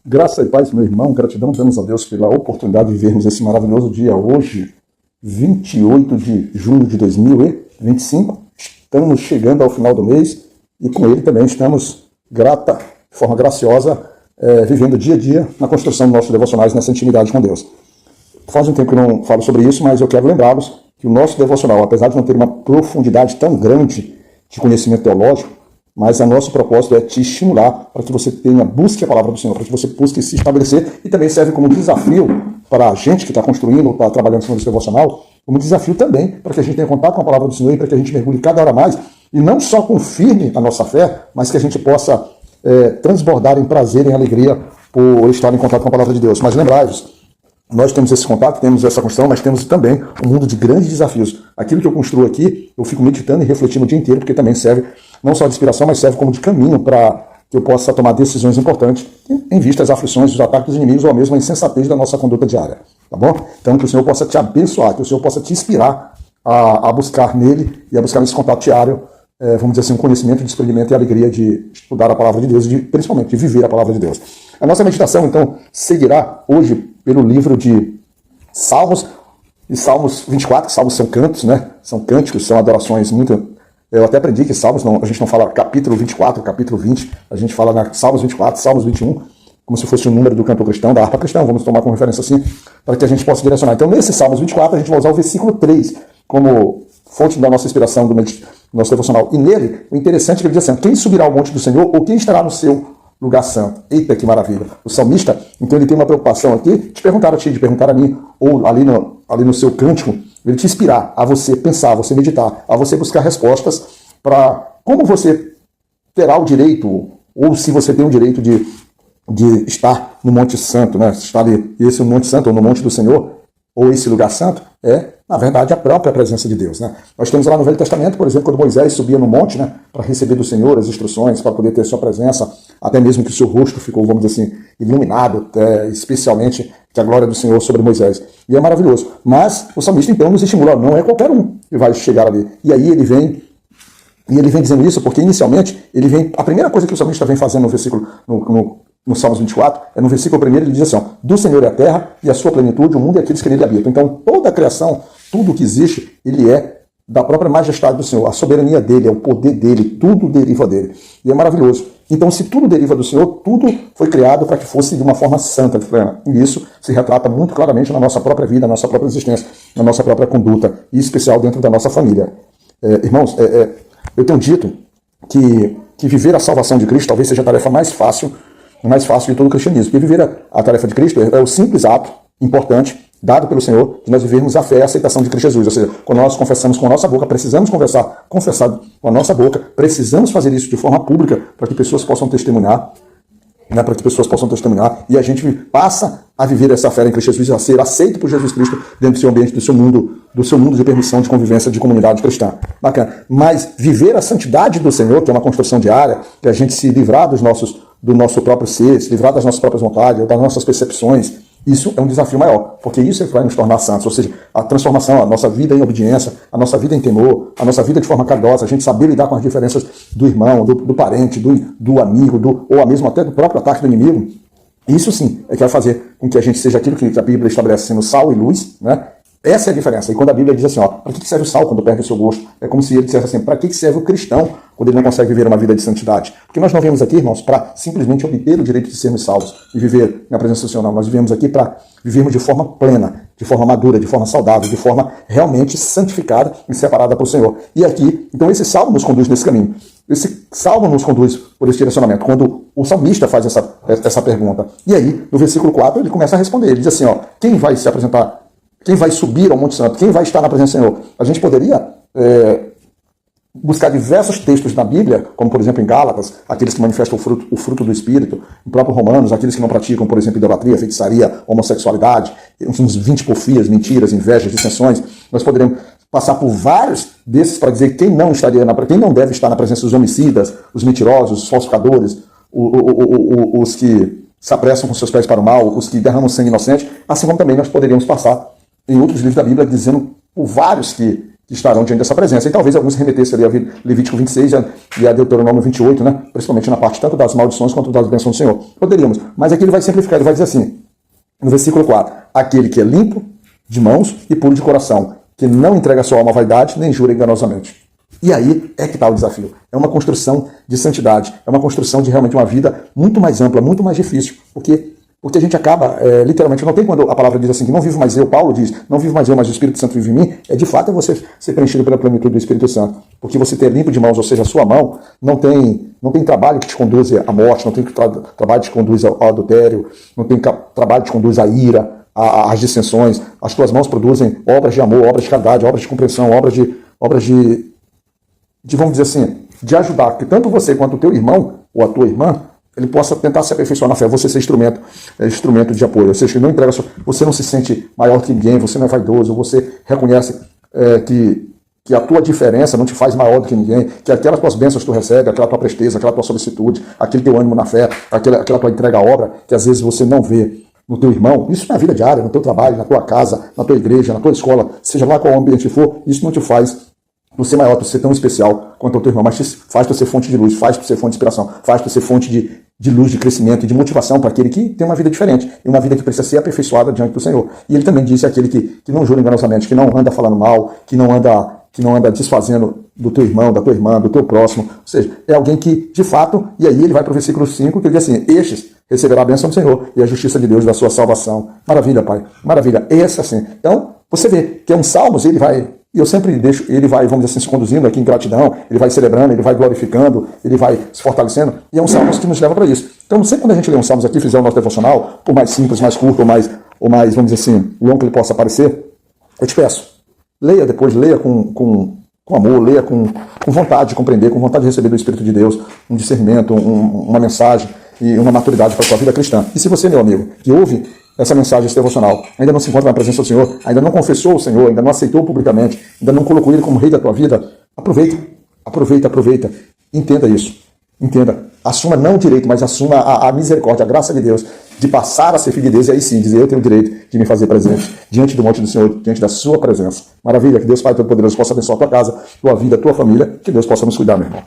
Graça e paz, meu irmão, gratidão damos a Deus pela oportunidade de vivermos esse maravilhoso dia hoje, 28 de junho de 2025. Estamos chegando ao final do mês e com ele também estamos de forma graciosa, vivendo dia a dia na construção dos nossos devocionais, nessa intimidade com Deus. Faz um tempo que eu não falo sobre isso, mas eu quero lembrá-los que o nosso devocional, apesar de não ter uma profundidade tão grande de conhecimento teológico, mas o nosso propósito é te estimular para que você busque a palavra do Senhor, para que você busque se estabelecer, e também serve como desafio para a gente que está construindo ou está trabalhando em cima desse devocional, como desafio também para que a gente tenha contato com a palavra do Senhor e para que a gente mergulhe cada hora mais, e não só confirme a nossa fé, mas que a gente possa transbordar em prazer, em alegria por estar em contato com a palavra de Deus. Mas lembrai-vos, nós temos esse contato, temos essa construção, mas temos também um mundo de grandes desafios. Aquilo que eu construo aqui, eu fico meditando e refletindo o dia inteiro, porque também serve não só de inspiração, mas serve como de caminho para que eu possa tomar decisões importantes em vista às aflições, os ataques dos inimigos ou a mesma insensatez da nossa conduta diária. Tá bom? Então que o Senhor possa te abençoar, que o Senhor possa te inspirar a buscar nele e a buscar nesse contato diário, vamos dizer assim, um conhecimento, desprendimento e alegria de estudar a palavra de Deus e principalmente de viver a palavra de Deus. A nossa meditação, então, seguirá hoje pelo livro de Salmos, e Salmos 24, Salmos são cantos, né? São cânticos, são adorações muito... Eu até aprendi que Salmos, a gente não fala capítulo 24, capítulo 20, a gente fala Salmos 24, Salmos 21, como se fosse o número do cantor cristão, da harpa cristã, vamos tomar como referência assim, para que a gente possa direcionar. Então, nesse Salmos 24, a gente vai usar o versículo 3 como fonte da nossa inspiração, do nosso devocional. E nele, o interessante é que ele diz assim: quem subirá ao monte do Senhor, ou quem estará no seu lugar santo? Eita, que maravilha! O salmista, então, ele tem uma preocupação aqui, de perguntar a ti, de perguntar a mim, ou ali no seu cântico, ele te inspirar a você pensar, a você meditar, a você buscar respostas para como você terá o direito, ou se você tem o direito de estar no Monte Santo, né? Estar ali, esse Monte Santo, ou no Monte do Senhor, ou esse lugar santo, na verdade, a própria presença de Deus, né? Nós temos lá no Velho Testamento, por exemplo, quando Moisés subia no monte, né, para receber do Senhor as instruções, para poder ter sua presença, até mesmo que o seu rosto ficou, vamos dizer assim, iluminado, especialmente que a glória do Senhor sobre Moisés. E é maravilhoso. Mas o salmista, então, nos estimula, não é qualquer um que vai chegar ali. E aí ele vem dizendo isso porque, inicialmente, a primeira coisa que o salmista vem fazendo no versículo, no Salmos 24, no versículo 1, ele diz assim: do Senhor é a terra e a sua plenitude, o mundo e aqueles que nele habitam. Então, toda a criação, tudo que existe, ele é da própria majestade do Senhor, a soberania dele, é o poder dele, tudo deriva dele. E é maravilhoso. Então, se tudo deriva do Senhor, tudo foi criado para que fosse de uma forma santa, plena. E isso se retrata muito claramente na nossa própria vida, na nossa própria existência, na nossa própria conduta, e em especial dentro da nossa família. Irmãos, eu tenho dito que viver a salvação de Cristo talvez seja a tarefa mais fácil de todo o cristianismo. Porque viver a tarefa de Cristo é o simples ato importante dado pelo Senhor de nós vivermos a fé e a aceitação de Cristo Jesus. Ou seja, quando nós confessamos com a nossa boca, precisamos confessar com a nossa boca, precisamos fazer isso de forma pública para que pessoas possam testemunhar, e a gente passa a viver essa fé em Cristo Jesus, a ser aceito por Jesus Cristo dentro do seu ambiente, do seu mundo de permissão, de convivência, de comunidade cristã. Bacana. Mas viver a santidade do Senhor, que é uma construção diária, que a gente se livrar do nosso próprio ser, se livrar das nossas próprias vontades, das nossas percepções, isso é um desafio maior, porque isso é que vai nos tornar santos, ou seja, a transformação, a nossa vida em obediência, a nossa vida em temor, a nossa vida de forma caridosa, a gente saber lidar com as diferenças do irmão, do parente, do amigo, ou mesmo até do próprio ataque do inimigo. Isso sim é que vai fazer com que a gente seja aquilo que a Bíblia estabelece sendo sal e luz, né? Essa é a diferença. E quando a Bíblia diz assim, para que serve o sal quando perde o seu gosto? É como se ele dissesse assim, para que serve o cristão quando ele não consegue viver uma vida de santidade? Porque nós não viemos aqui, irmãos, para simplesmente obter o direito de sermos salvos e viver na presença do Senhor. Não. Nós viemos aqui para vivermos de forma plena, de forma madura, de forma saudável, de forma realmente santificada e separada para o Senhor. E aqui, então esse salmo nos conduz nesse caminho. Esse salmo nos conduz por esse direcionamento, quando o salmista faz essa pergunta. E aí, no versículo 4, ele começa a responder. Ele diz assim, quem vai se apresentar? Quem vai subir ao Monte Santo? Quem vai estar na presença do Senhor? A gente poderia buscar diversos textos na Bíblia, como por exemplo em Gálatas, aqueles que manifestam o fruto do Espírito, em próprio Romanos, aqueles que não praticam, por exemplo, idolatria, feitiçaria, homossexualidade, uns 20 porfias, mentiras, invejas, dissensões. Nós poderíamos passar por vários desses para dizer quem não deve estar na presença dos homicidas, os mentirosos, os falsificadores, os que se apressam com seus pés para o mal, os que derramam sangue inocente, assim como também nós poderíamos passar em outros livros da Bíblia dizendo por vários que que estarão diante dessa presença. E talvez alguns remetessem ali a Levítico 26 e a Deuteronômio 28, né? Principalmente na parte tanto das maldições quanto das bênçãos do Senhor. Poderíamos, mas aqui ele vai simplificar, ele vai dizer assim, no versículo 4, aquele que é limpo de mãos e puro de coração, que não entrega a sua alma à vaidade, nem jura enganosamente. E aí é que está o desafio. É uma construção de santidade, é uma construção de realmente uma vida muito mais ampla, muito mais difícil, porque a gente acaba, literalmente, não tem quando a palavra diz assim, que não vivo mais eu, Paulo diz, não vivo mais eu, mas o Espírito Santo vive em mim, de fato é você ser preenchido pela plenitude do Espírito Santo. Porque você ter limpo de mãos, ou seja, a sua mão, não tem trabalho que te conduz à morte, não tem trabalho que te conduz ao adultério, não tem trabalho que te conduz à ira, às dissensões. As tuas mãos produzem obras de amor, obras de caridade, obras de compreensão, obras de vamos dizer assim, de ajudar, que tanto você quanto o teu irmão ou a tua irmã, ele possa tentar se aperfeiçoar na fé, você ser instrumento de apoio, ou seja, não entrega, você não se sente maior que ninguém, você não é vaidoso, você reconhece que a tua diferença não te faz maior do que ninguém, que aquelas tuas bênçãos que tu recebe, aquela tua presteza, aquela tua solicitude, aquele teu ânimo na fé, aquela tua entrega à obra, que às vezes você não vê no teu irmão, isso na vida diária, no teu trabalho, na tua casa, na tua igreja, na tua escola, seja lá qual ambiente for, isso não te faz tu ser maior, tu ser tão especial quanto o teu irmão, mas faz tu ser fonte de luz, faz tu ser fonte de inspiração, faz tu ser fonte de luz, de crescimento e de motivação para aquele que tem uma vida diferente e uma vida que precisa ser aperfeiçoada diante do Senhor. E ele também disse aquele que não jura enganosamente, que não anda falando mal, que não anda desfazendo do teu irmão, da tua irmã, do teu próximo, ou seja, é alguém que, de fato, e aí ele vai para o versículo 5, que ele diz assim, estes receberá a bênção do Senhor e a justiça de Deus da sua salvação. Maravilha, Pai, maravilha, esse assim. Então, você vê que é um Salmos, ele vai... E eu sempre deixo, ele vai, vamos dizer assim, se conduzindo aqui em gratidão, ele vai celebrando, ele vai glorificando, ele vai se fortalecendo, e é um Salmos que nos leva para isso. Então, sempre quando a gente lê um Salmos aqui, fizer o nosso devocional, por mais simples, mais curto, ou mais, vamos dizer assim, longo que ele possa parecer, eu te peço, leia depois, leia com amor, leia com vontade de compreender, com vontade de receber do Espírito de Deus, um discernimento, uma mensagem e uma maturidade para a sua vida cristã. E se você, meu amigo, que ouve essa mensagem, esse devocional, ainda não se encontra na presença do Senhor, ainda não confessou o Senhor, ainda não aceitou publicamente, ainda não colocou Ele como Rei da tua vida, aproveita, entenda isso, entenda, assuma não o direito, mas assuma a misericórdia, a graça de Deus, de passar a ser filho de Deus, e aí sim, dizer, eu tenho o direito de me fazer presente, diante do monte do Senhor, diante da sua presença. Maravilha, que Deus Pai Todo-Poderoso possa abençoar a tua casa, tua vida, tua família, que Deus possa nos cuidar, meu irmão.